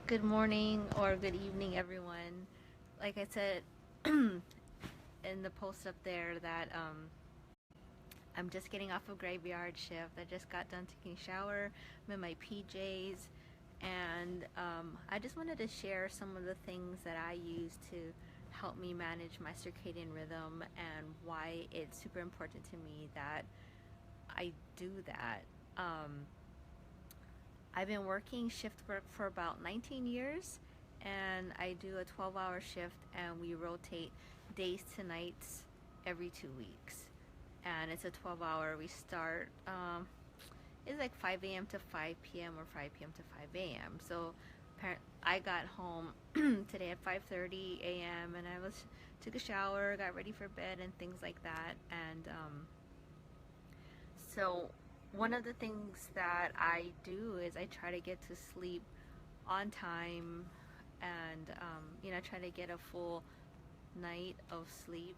Good morning or good evening, everyone. Like I said in the post up there, that I'm just getting off of graveyard shift. I just got done taking a shower. I'm in my PJs, and I just wanted to share some of the things that I use to help me manage my circadian rhythm and why it's super important to me that I do that. Um, I've been working shift work for about 19 years, and I do a 12-hour shift, and we rotate days to nights every 2 weeks. And it's a 12-hour. We start, it's like 5 a.m. to 5 p.m. or 5 p.m. to 5 a.m. So I got home today at 5:30 a.m. and I took a shower, got ready for bed, and things like that. And so one of the things that I do is I try to get to sleep on time, and try to get a full night of sleep,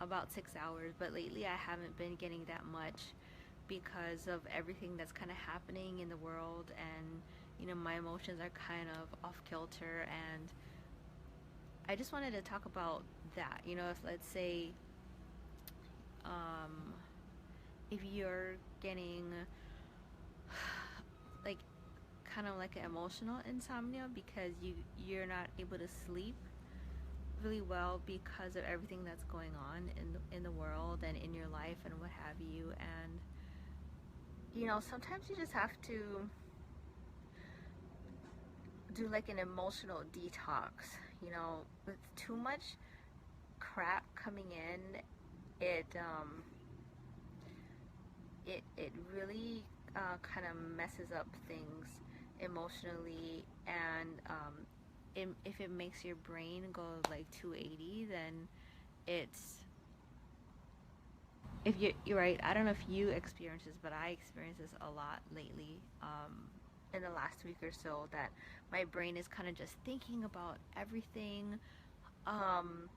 about 6 hours. But lately I haven't been getting that much because of everything that's kind of happening in the world, and my emotions are kind of off kilter. And I just wanted to talk about that. If, let's say, um, if you're getting like kind of like an emotional insomnia because you're not able to sleep really well because of everything that's going on in the world and in your life and what have you. And sometimes you just have to do like an emotional detox. With too much crap coming in, it really kind of messes up things emotionally. And if it makes your brain go like 280, then it's if you're right. I don't know if you experience this, but I experience this a lot lately, in the last week or so, that my brain is kind of just thinking about everything, um,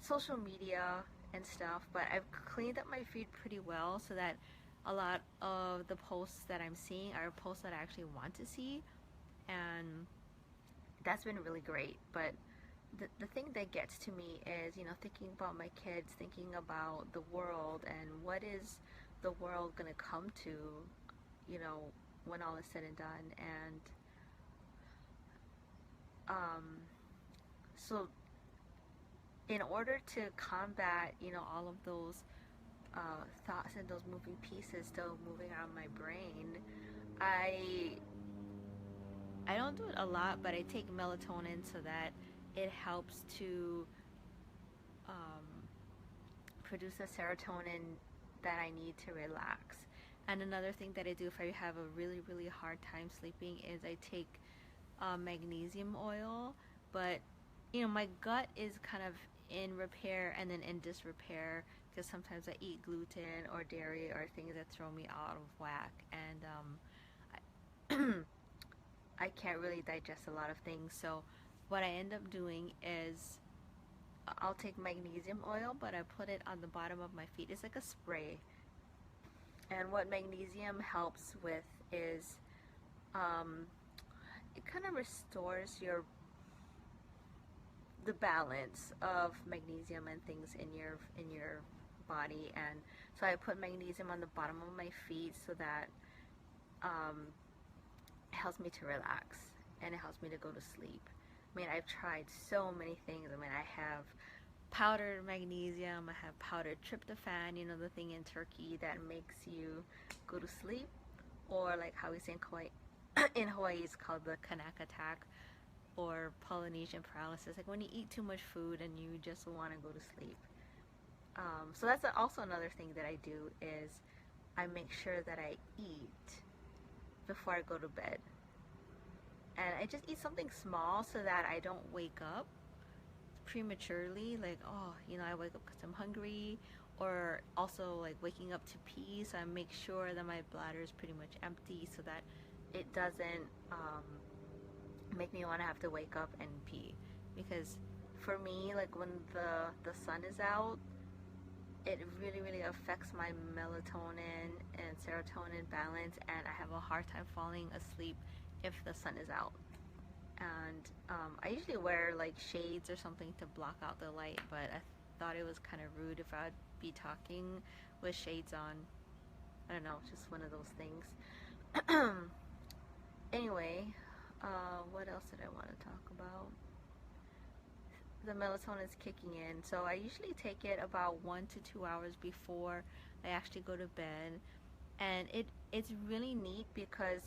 social media and stuff. But I've cleaned up my feed pretty well so that a lot of the posts that I'm seeing are posts that I actually want to see, and that's been really great. But the thing that gets to me is, thinking about my kids, thinking about the world, and what is the world gonna come to, you know, when all is said and done. And um, so, in order to combat, all of those thoughts and those moving pieces still moving around my brain, I I don't do it a lot, but I take melatonin so that it helps to um, produce a serotonin that I need to relax. And another thing that I do if I have a really, really hard time sleeping is I take magnesium oil. But, my gut is kind of in repair and then in disrepair because sometimes I eat gluten or dairy or things that throw me out of whack. And I can't really digest a lot of things. So, what I end up doing is I'll take magnesium oil, but I put it on the bottom of my feet. It's like a spray. And what magnesium helps with is um, it kind of restores the balance of magnesium and things in your body. And so I put magnesium on the bottom of my feet so that um, it helps me to relax and it helps me to go to sleep. I mean, I've tried so many things. I mean, I have powdered magnesium, I have powdered tryptophan, the thing in Turkey that makes you go to sleep, or like how we say in Hawaii, in Hawaii it's called the Kanak attack, or Polynesian paralysis, like when you eat too much food and you just want to go to sleep. So that's also another thing that I do is I make sure that I eat before I go to bed. And I just eat something small so that I don't wake up prematurely, like, oh, I wake up because I'm hungry, or also like waking up to pee. So I make sure that my bladder is pretty much empty so that it doesn't make me want to have to wake up and pee. Because for me, like when the sun is out, it really, really affects my melatonin and serotonin balance, and I have a hard time falling asleep if the sun is out. And I usually wear like shades or something to block out the light, but I thought it was kind of rude if I'd be talking with shades on. I don't know, just one of those things. Anyway, what else did I want to talk about? The melatonin is kicking in, so I usually take it about 1 to 2 hours before I actually go to bed, and it's really neat because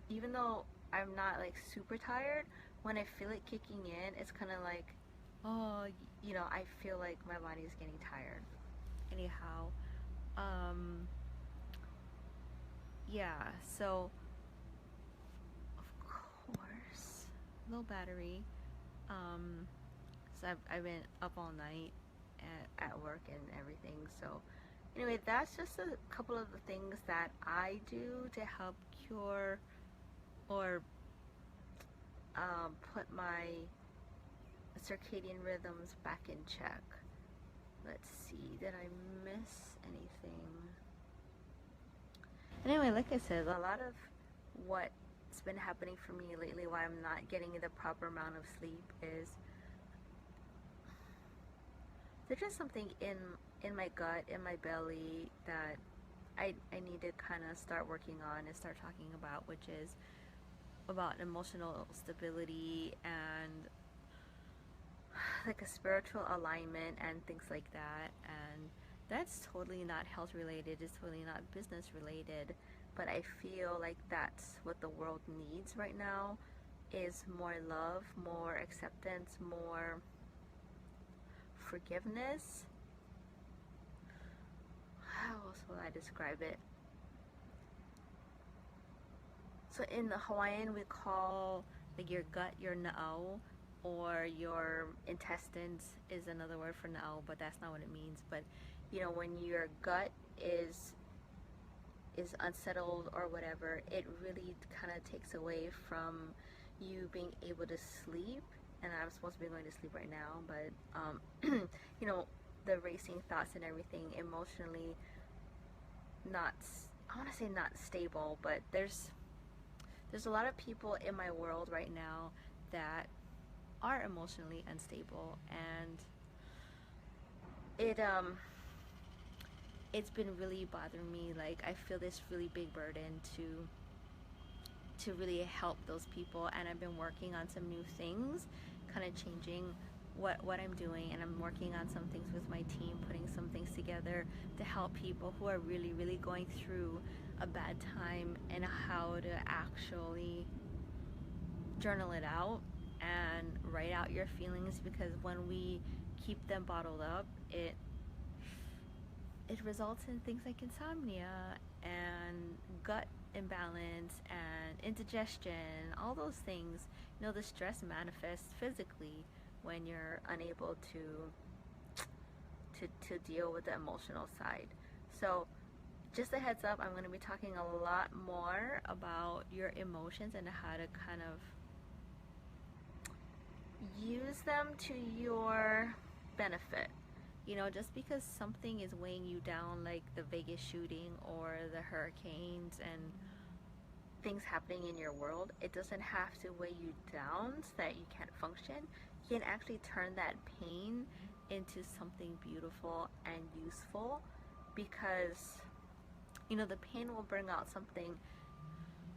even though I'm not like super tired, when I feel it kicking in, it's kind of like, oh, I feel like my body is getting tired. Anyhow, um, yeah, so of course, low battery. Um, so I've been up all night at work and everything. So anyway, that's just a couple of the things that I do to help cure or put my circadian rhythms back in check. Let's see, did I miss anything? Anyway, like I said, a lot of what's been happening for me lately, why I'm not getting the proper amount of sleep, is there's just something in my gut, in my belly, that I need to kind of start working on and start talking about, which is about emotional stability and like a spiritual alignment and things like that. And that's totally not health related, it's totally not business related, but I feel like that's what the world needs right now, is more love, more acceptance, more forgiveness. How else will I describe it? So in the Hawaiian, we call like your gut your na'au, or your intestines is another word for na'au, but that's not what it means. But when your gut is unsettled or whatever, it really kind of takes away from you being able to sleep. And I'm supposed to be going to sleep right now, but the racing thoughts and everything, emotionally not, I want to say not stable, but there's a lot of people in my world right now that are emotionally unstable, and it's been really bothering me. Like, I feel this really big burden to really help those people, and I've been working on some new things, kind of changing what I'm doing, and I'm working on some things with my team, putting some things together to help people who are really, really going through a bad time, and how to actually journal it out and write out your feelings, because when we keep them bottled up, it results in things like insomnia and gut imbalance and indigestion, all those things. The stress manifests physically when you're unable to deal with the emotional side. So just a heads up, I'm going to be talking a lot more about your emotions and how to kind of use them to your benefit. Just because something is weighing you down, like the Vegas shooting or the hurricanes and things happening in your world, it doesn't have to weigh you down so that you can't function. You can actually turn that pain into something beautiful and useful, because the pain will bring out something.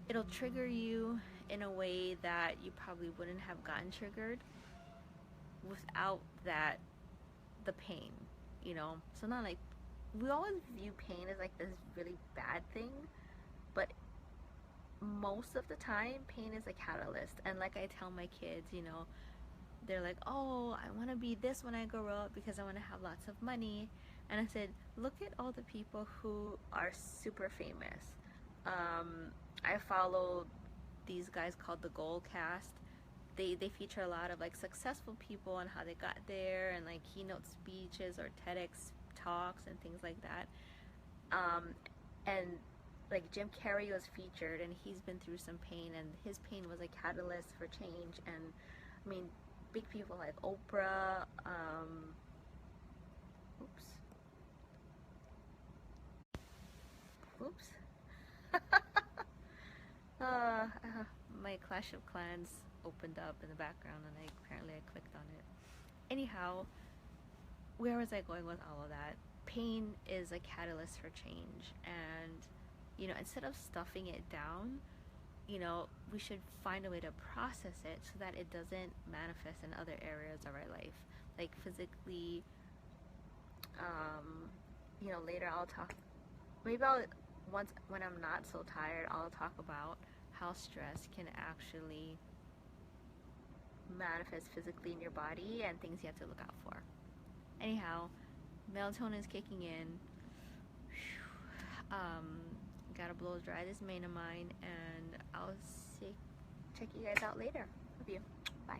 It'll trigger you in a way that you probably wouldn't have gotten triggered without the pain. So not like, we always view pain as like this really bad thing, but most of the time pain is a catalyst. And like I tell my kids, they're like, oh, I want to be this when I grow up because I want to have lots of money. And I said, look at all the people who are super famous. I follow these guys called the Gold Cast. They feature a lot of like successful people and how they got there, and like keynote speeches or TEDx talks and things like that. And like Jim Carrey was featured, and he's been through some pain, and his pain was a catalyst for change. And I mean, big people like Oprah. Oops. My Clash of Clans opened up in the background, and apparently I clicked on it. Anyhow, where was I going with all of that? Pain is a catalyst for change, and instead of stuffing it down, we should find a way to process it so that it doesn't manifest in other areas of our life, like physically. Later once when I'm not so tired, I'll talk about how stress can actually manifest physically in your body and things you have to look out for. Anyhow, melatonin is kicking in. Gotta blow dry this mane of mine, and I'll check you guys out later. Love you. Bye.